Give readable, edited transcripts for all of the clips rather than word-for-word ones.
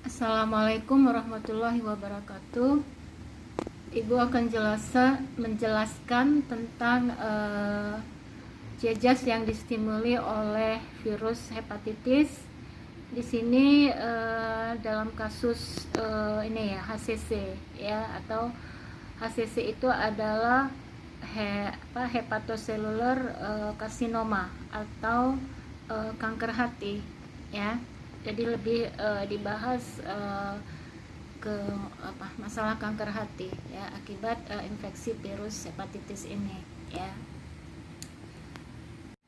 Assalamualaikum warahmatullahi wabarakatuh. Ibu akan menjelaskan tentang jejas yang distimuli oleh virus hepatitis. Di sini dalam kasus ini ya HCC ya, atau HCC itu adalah hepatocellular carcinoma atau kanker hati ya. Jadi lebih dibahas ke masalah kanker hati ya akibat infeksi virus hepatitis ini ya.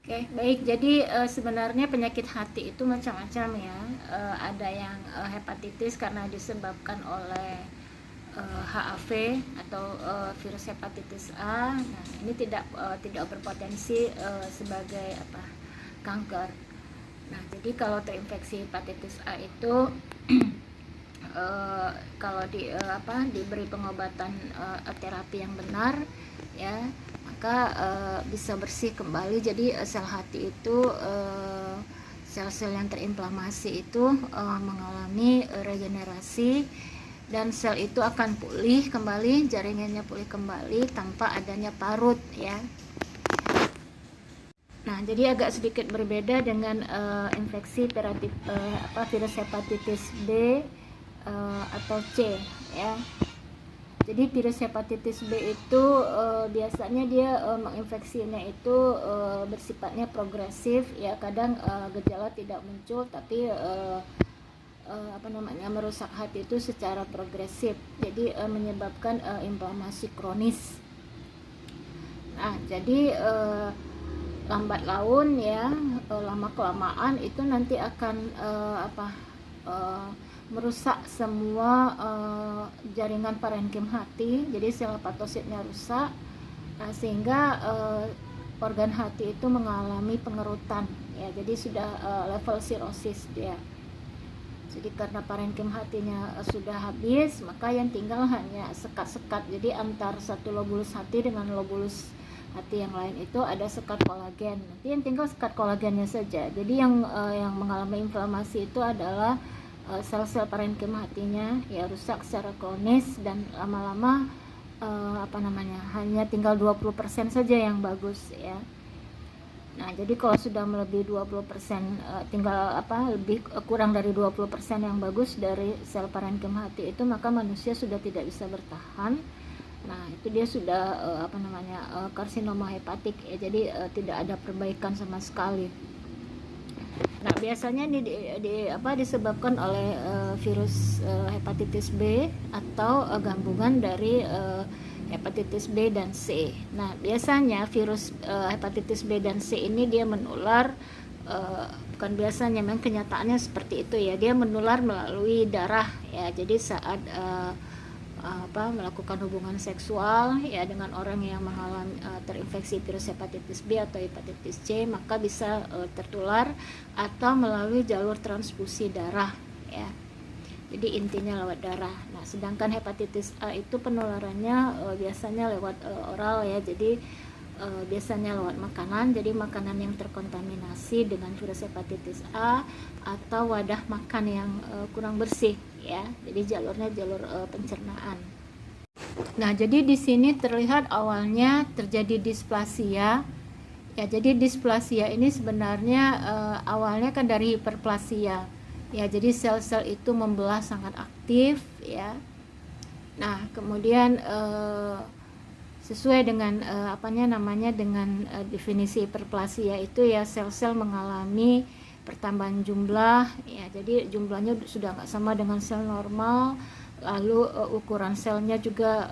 Oke, baik. Jadi sebenarnya penyakit hati itu macam-macam ya. Ada yang hepatitis karena disebabkan oleh HAV atau virus hepatitis A. Nah, ini tidak berpotensi sebagai kanker. Nah, jadi kalau terinfeksi hepatitis A itu kalau diberi pengobatan terapi yang benar ya, maka bisa bersih kembali. Jadi sel hati itu sel-sel yang terinflamasi itu mengalami regenerasi dan sel itu akan pulih kembali, jaringannya pulih kembali tanpa adanya parut ya. Nah, jadi agak sedikit berbeda dengan infeksi virus hepatitis B atau C ya. Jadi virus hepatitis B itu biasanya dia menginfeksinya itu bersifatnya progresif ya. Kadang gejala tidak muncul, tapi merusak hati itu secara progresif. Jadi menyebabkan inflamasi kronis. Nah, jadi lambat laun ya, lama kelamaan itu nanti akan merusak semua jaringan parenkim hati. Jadi sel hepatositnya rusak, sehingga organ hati itu mengalami pengerutan ya. Jadi sudah level sirosis dia. Jadi karena parenkim hatinya sudah habis, maka yang tinggal hanya sekat-sekat. Jadi antar satu lobulus hati dengan lobulus hati yang lain itu ada sekat kolagen. Nanti yang tinggal sekat kolagennya saja. Jadi yang mengalami inflamasi itu adalah sel-sel parenkim hatinya ya, rusak secara kronis, dan lama-lama hanya tinggal 20% saja yang bagus ya. Nah, jadi kalau sudah melebihi 20%, tinggal lebih kurang dari 20% yang bagus dari sel parenkim hati itu, maka manusia sudah tidak bisa bertahan. Nah, itu dia sudah karsinoma hepatik ya. Jadi tidak ada perbaikan sama sekali. Nah, biasanya disebabkan oleh virus hepatitis B atau gabungan dari hepatitis B dan C. Nah, biasanya virus hepatitis B dan C ini dia menular, bukan biasanya, memang kenyataannya seperti itu ya. Dia menular melalui darah ya. Jadi saat melakukan hubungan seksual ya dengan orang yang mengalami terinfeksi virus hepatitis B atau hepatitis C, maka bisa tertular atau melalui jalur transfusi darah ya. Jadi intinya lewat darah. Nah, sedangkan hepatitis A itu penularannya biasanya lewat oral ya. Jadi biasanya lewat makanan. Jadi makanan yang terkontaminasi dengan virus hepatitis A atau wadah makan yang kurang bersih ya. Jadi jalurnya jalur pencernaan. Nah, jadi di sini terlihat awalnya terjadi displasia ya. Jadi displasia ini sebenarnya awalnya kan dari hiperplasia ya. Jadi sel-sel itu membelah sangat aktif ya. Nah, kemudian sesuai dengan dengan definisi hiperplasia itu ya, sel-sel mengalami pertambahan jumlah ya. Jadi jumlahnya sudah nggak sama dengan sel normal, lalu ukuran selnya juga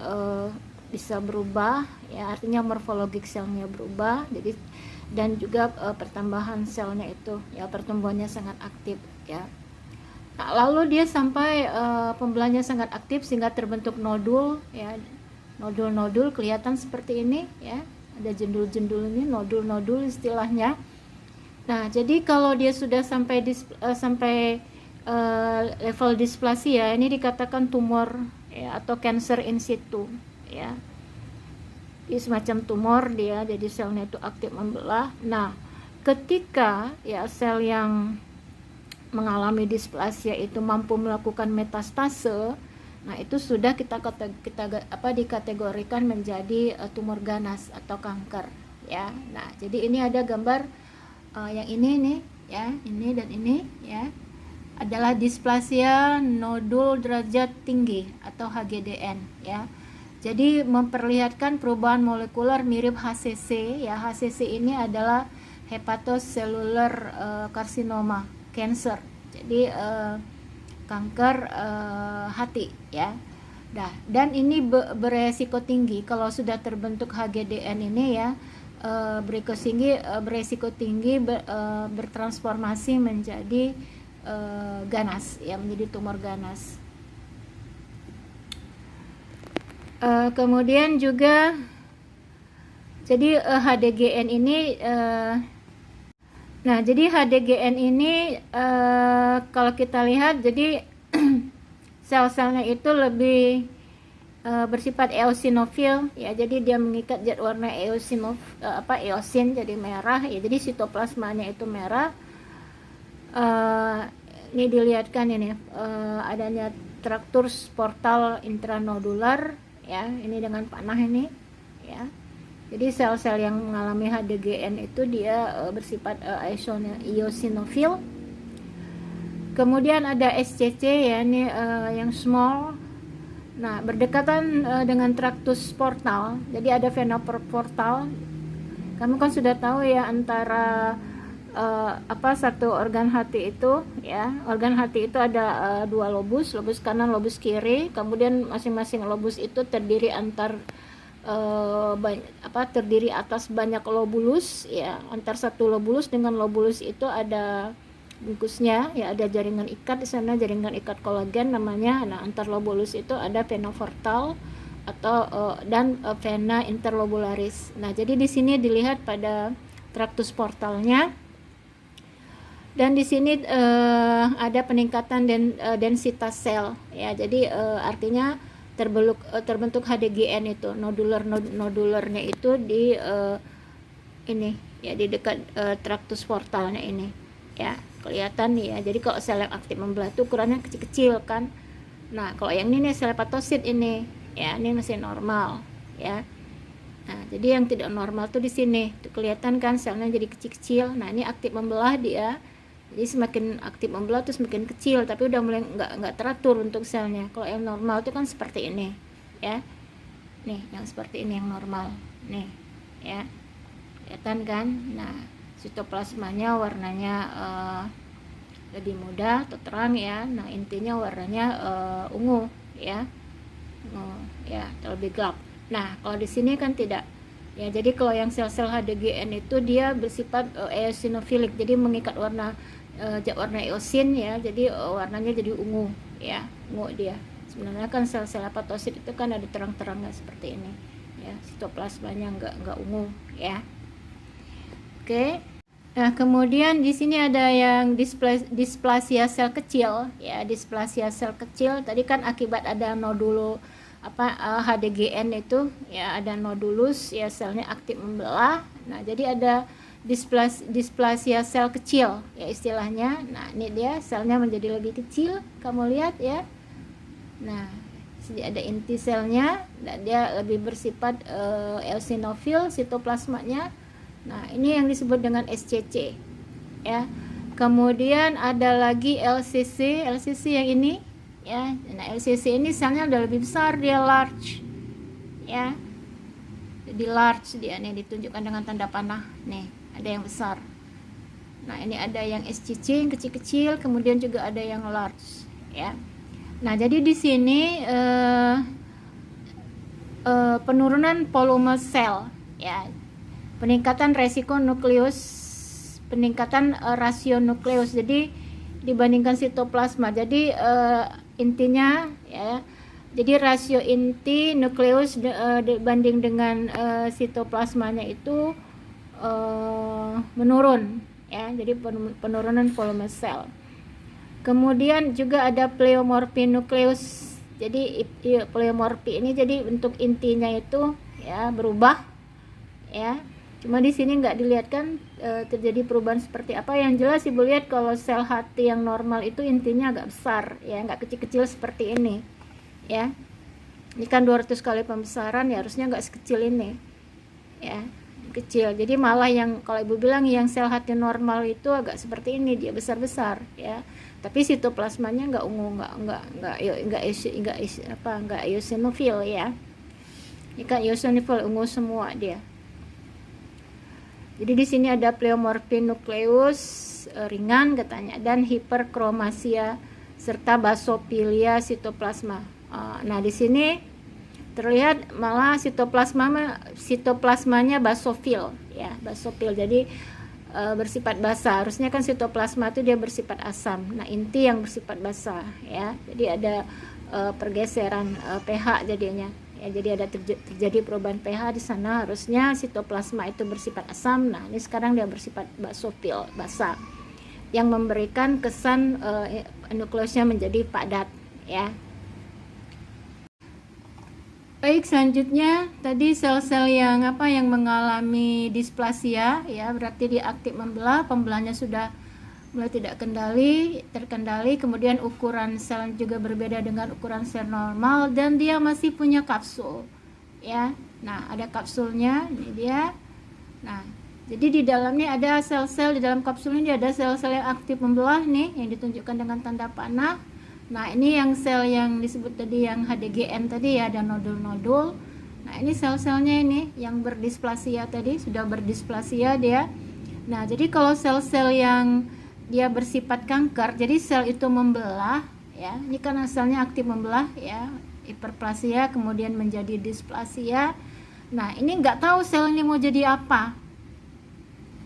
bisa berubah ya, artinya morfologik selnya berubah. Jadi dan juga pertambahan selnya itu ya, pertumbuhannya sangat aktif ya. Nah, lalu dia sampai pembelahnya sangat aktif sehingga terbentuk nodul ya. Nodul-nodul kelihatan seperti ini ya. Ada jendul-jendul ini, nodul-nodul istilahnya. Nah, jadi kalau dia sudah sampai level displasia, ini dikatakan tumor ya, atau cancer in situ ya. Ini semacam tumor dia, jadi selnya itu aktif membelah. Nah, ketika ya sel yang mengalami displasia itu mampu melakukan metastase, nah itu sudah kita dikategorikan menjadi tumor ganas atau kanker ya. Nah, jadi ini ada gambar yang ini nih ya, ini dan ini ya, adalah displasia nodul derajat tinggi atau HGDN ya. Jadi memperlihatkan perubahan molekuler mirip HCC ya. HCC ini adalah hepatocellular carcinoma, cancer. Jadi kanker hati ya. Nah, dan ini beresiko tinggi kalau sudah terbentuk HGDN ini ya, beresiko tinggi bertransformasi menjadi ganas ya, menjadi tumor ganas. Kemudian juga jadi HDGN ini nah, jadi HDGN ini kalau kita lihat, jadi sel-selnya itu lebih bersifat eosinofil ya. Jadi dia mengikat zat warna eosin jadi merah ya. Jadi sitoplasmanya itu merah. Ini dilihatkan ini adanya structures portal intranodular ya. Ini dengan panah ini ya. Jadi sel-sel yang mengalami HDGN itu dia bersifat eosinofil. Kemudian ada SCC ya, ini yang small. Nah, berdekatan dengan tractus portal. Jadi ada vena portal. Kamu kan sudah tahu ya, antara satu organ hati itu ya. Organ hati itu ada dua lobus kanan, lobus kiri. Kemudian masing-masing lobus itu terdiri terdiri atas banyak lobulus ya. Antar satu lobulus dengan lobulus itu ada bungkusnya ya, ada jaringan ikat di sana, jaringan ikat kolagen namanya. Nah, antar lobulus itu ada vena portal atau dan vena interlobularis. Nah, jadi di sini dilihat pada tractus portalnya, dan di sini ada peningkatan densitas sel ya. Jadi artinya terbentuk HDGN itu, nodularnya itu di ini ya, di dekat tractus portalnya ini ya, kelihatan nih ya. Jadi kalau sel yang aktif membelah itu ukurannya kecil-kecil kan. Nah, kalau yang ini nih sel hepatosit ini ya, ini masih normal ya. Nah, jadi yang tidak normal tuh di sini tuh, kelihatan kan selnya jadi kecil-kecil. Nah, ini aktif membelah dia. Jadi semakin aktif membelah tuh semakin kecil, tapi udah mulai nggak teratur untuk selnya. Kalau yang normal itu kan seperti ini ya. Nih, yang seperti ini yang normal nih ya, kelihatan kan. Nah, sitoplasmanya warnanya lebih muda atau terang ya. Nah, intinya warnanya ungu ya, ya, lebih gelap. Nah, kalau di sini kan tidak ya. Jadi kalau yang sel-sel HDGN itu dia bersifat eosinofilik, jadi mengikat warna warna eosin ya. Jadi warnanya jadi ungu ya, ungu dia. Sebenarnya kan sel-sel hepatosit itu kan ada terang-terangnya seperti ini ya, sitoplasmanya nggak ungu ya. Oke. Nah, kemudian di sini ada yang displasia sel kecil ya. Displasia sel kecil tadi kan akibat ada nodulo HDGN itu ya, ada nodulus ya, selnya aktif membelah. Nah, jadi ada displasia sel kecil ya istilahnya. Nah, ini dia selnya menjadi lebih kecil, kamu lihat ya. Nah, ada inti selnya dan dia lebih bersifat eosinofil sitoplasmanya. Nah, ini yang disebut dengan SCC ya. Kemudian ada lagi LCC yang ini ya. Nah, LCC ini selnya udah lebih besar, dia large ya. Jadi large dia nih, ditunjukkan dengan tanda panah nih, ada yang besar. Nah, ini ada yang SCC yang kecil-kecil, kemudian juga ada yang large ya. Nah, jadi di sini penurunan volume sel ya, peningkatan resiko nukleus, peningkatan rasio nukleus. Jadi dibandingkan sitoplasma, jadi intinya ya, jadi rasio inti nukleus dibanding dengan sitoplasmanya itu menurun ya. Jadi penurunan volume sel. Kemudian juga ada pleomorphi nukleus. Jadi pleomorphi ini jadi bentuk intinya itu ya berubah ya. Cuma di sini nggak dilihat kan terjadi perubahan seperti apa. Yang jelas Ibu lihat kalau sel hati yang normal itu intinya agak besar ya, nggak kecil-kecil seperti ini ya. Ini kan 200 kali pembesaran ya, harusnya nggak sekecil ini ya, kecil. Jadi malah yang kalau Ibu bilang yang sel hati normal itu agak seperti ini, dia besar-besar ya. Tapi sitoplasmanya nggak ungu, nggak eosinofil ya. Ini kan eosinofil ungu semua dia. Jadi di sini ada pleomorphin nukleus ringan katanya, dan hiperkromasia serta basopilia sitoplasma. Nah di sini terlihat malah sitoplasmanya basofil ya, basofil. Jadi bersifat basa. Harusnya kan sitoplasma itu dia bersifat asam. Nah inti yang bersifat basa ya. Jadi ada pergeseran pH jadinya. Ya, jadi ada terjadi perubahan pH di sana. Harusnya sitoplasma itu bersifat asam. Nah, ini sekarang dia bersifat basofil, basa, yang memberikan kesan nukleusnya menjadi padat, ya. Baik, selanjutnya tadi sel-sel yang mengalami displasia, ya, berarti dia aktif membelah, pembelahnya sudah mulai tidak terkendali, kemudian ukuran sel juga berbeda dengan ukuran sel normal, dan dia masih punya kapsul ya. Nah ada kapsulnya, ini dia. Nah jadi di dalamnya ada sel-sel, di dalam kapsul ini ada sel-sel yang aktif membelah nih, yang ditunjukkan dengan tanda panah. Nah ini yang sel yang disebut tadi yang HDGN tadi ya, ada nodul-nodul. Nah ini sel-selnya ini yang berdisplasia tadi, sudah berdisplasia dia. Nah jadi kalau sel-sel yang dia bersifat kanker, jadi sel itu membelah ya, ini kan selnya aktif membelah ya, hiperplasia kemudian menjadi displasia. Nah ini nggak tahu sel ini mau jadi apa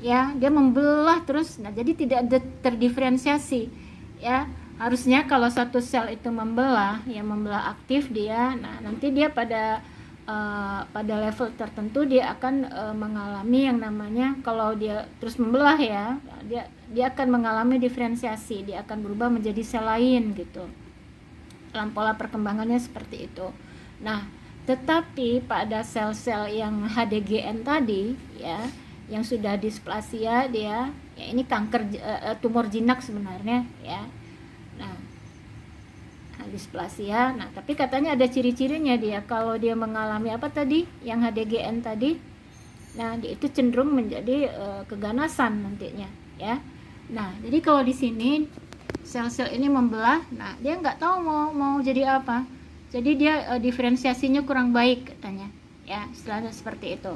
ya, dia membelah terus. Nah jadi tidak terdiferensiasi ya. Harusnya kalau satu sel itu membelah ya, membelah aktif dia, nah nanti dia pada level tertentu dia akan mengalami yang namanya, kalau dia terus membelah ya, dia akan mengalami diferensiasi, dia akan berubah menjadi sel lain gitu. Dalam pola perkembangannya seperti itu. Nah, tetapi pada sel-sel yang HDGN tadi ya, yang sudah displasia dia, ya ini kanker tumor jinak sebenarnya ya. Nah, displasia. Nah, tapi katanya ada ciri-cirinya dia. Kalau dia mengalami apa tadi, yang HDGN tadi, nah dia itu cenderung menjadi keganasan nantinya, ya. Nah, jadi kalau di sini sel-sel ini membelah, nah dia nggak tahu mau jadi apa. Jadi dia diferensiasinya kurang baik katanya, ya, istilahnya seperti itu.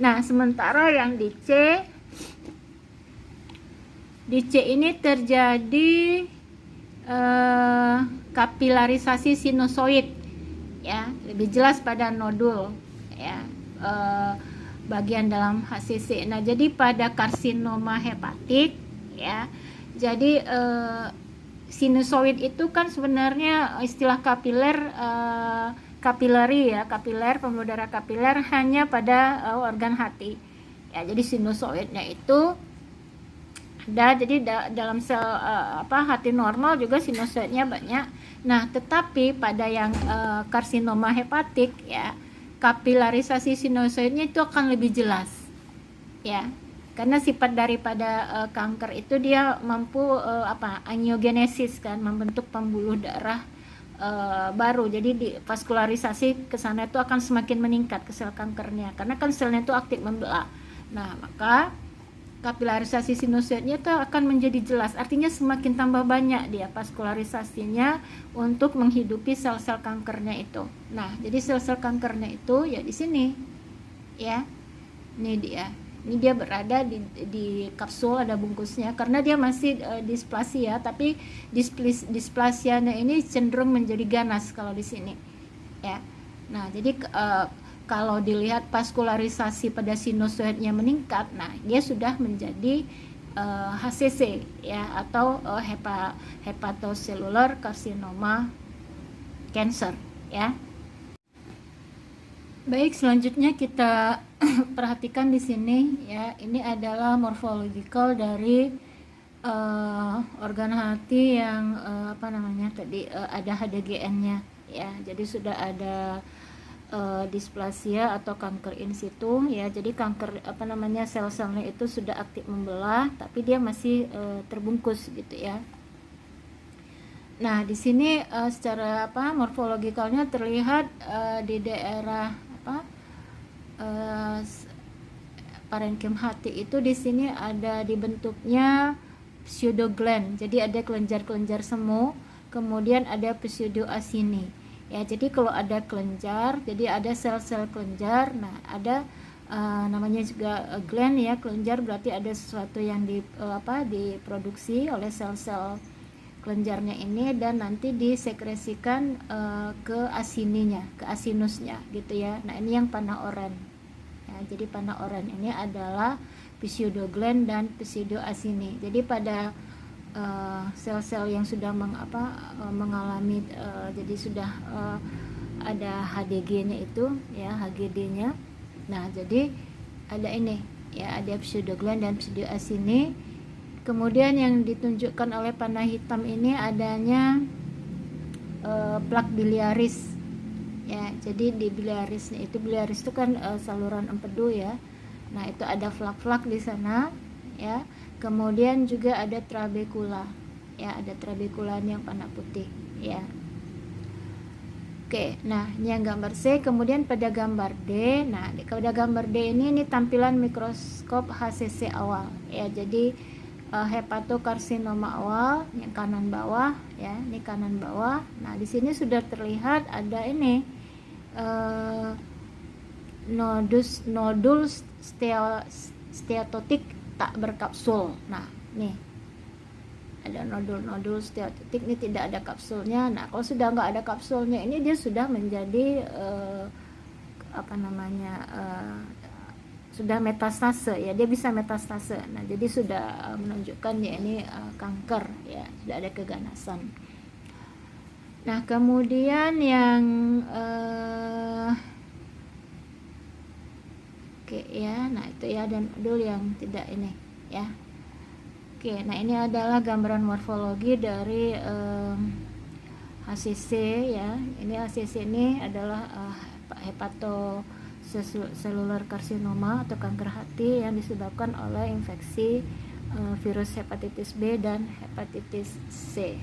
Nah, sementara yang di C ini terjadi kapilarisasi sinusoid ya, lebih jelas pada nodul ya, bagian dalam HCC. Nah jadi pada karsinoma hepatik ya, jadi sinusoid itu kan sebenarnya istilah kapiler, kapilari ya, kapiler, pembuluh darah kapiler hanya pada organ hati ya. Jadi sinusoidnya itu ada, jadi dalam sel hati normal juga sinusoidnya banyak. Nah tetapi pada yang karsinoma hepatik ya, kapilarisasi sinusoidnya itu akan lebih jelas ya, karena sifat daripada kanker itu dia mampu angiogenesis kan, membentuk pembuluh darah baru. Jadi di vaskularisasi ke sana itu akan semakin meningkat ke sel kankernya, karena kan selnya itu aktif membelah. Nah maka kapilarisasi sinusoidnya itu akan menjadi jelas, artinya semakin tambah banyak dia vaskularisasinya untuk menghidupi sel-sel kankernya itu. Nah, jadi sel-sel kankernya itu ya di sini, ya, ini dia. Ini dia berada di kapsul, ada bungkusnya, karena dia masih displasia, tapi displasianya ini cenderung menjadi ganas kalau di sini, ya. Nah, jadi kalau dilihat vaskularisasi pada sinusoidnya meningkat, nah dia sudah menjadi HCC ya, atau hepatocellular carcinoma cancer ya. Baik, selanjutnya kita perhatikan di sini ya, ini adalah morphological dari organ hati yang tadi ada HDGN-nya ya. Jadi sudah ada displasia atau kanker in situ ya. Jadi kanker sel-selnya itu sudah aktif membelah tapi dia masih terbungkus gitu ya. Nah, di sini secara morfologikalnya terlihat di daerah parenkim hati itu di sini ada dibentuknya pseudogland. Jadi ada kelenjar-kelenjar semu, kemudian ada pseudoacini. Ya, jadi kalau ada kelenjar, jadi ada sel-sel kelenjar. Nah, ada namanya juga gland ya, kelenjar berarti ada sesuatu yang diproduksi oleh sel-sel kelenjarnya ini dan nanti disekresikan ke asininya, ke asinusnya gitu ya. Nah, ini yang panah oren. Ya, jadi panah oren ini adalah pseudogland dan pseudoacini. Jadi pada sel-sel yang sudah mengalami jadi sudah ada HDG-nya itu ya, HGD-nya. Nah, jadi ada ini ya, ada pseudogland dan pseudoacini. Kemudian yang ditunjukkan oleh panah hitam ini adanya plak biliaris ya. Jadi di biliarisnya itu, biliaris itu kan saluran empedu ya. Nah, itu ada flak-flak di sana ya. Kemudian juga ada trabekula ya, ada trabekula yang panah putih ya. Oke, nah ini yang gambar C. Kemudian pada gambar D, nah pada gambar D ini tampilan mikroskop HCC awal ya. Jadi hepatokarsinoma awal yang kanan bawah ya, ini kanan bawah. Nah, di sini sudah terlihat ada ini nodul steatotik tak berkapsul. Nah, nih ada nodul steatotik, ini tidak ada kapsulnya. Nah, kalau sudah nggak ada kapsulnya ini dia sudah menjadi sudah metastase ya, dia bisa metastase. Nah, jadi sudah menunjukkan ya ini kanker ya, sudah ada keganasan. Nah, kemudian yang oke ya, nah itu ya, dan nodul yang tidak ini ya. Oke, nah ini adalah gambaran morfologi dari HCC ya. Ini HCC ini adalah hepatocellular karsinoma atau kanker hati yang disebabkan oleh infeksi virus hepatitis B dan hepatitis C.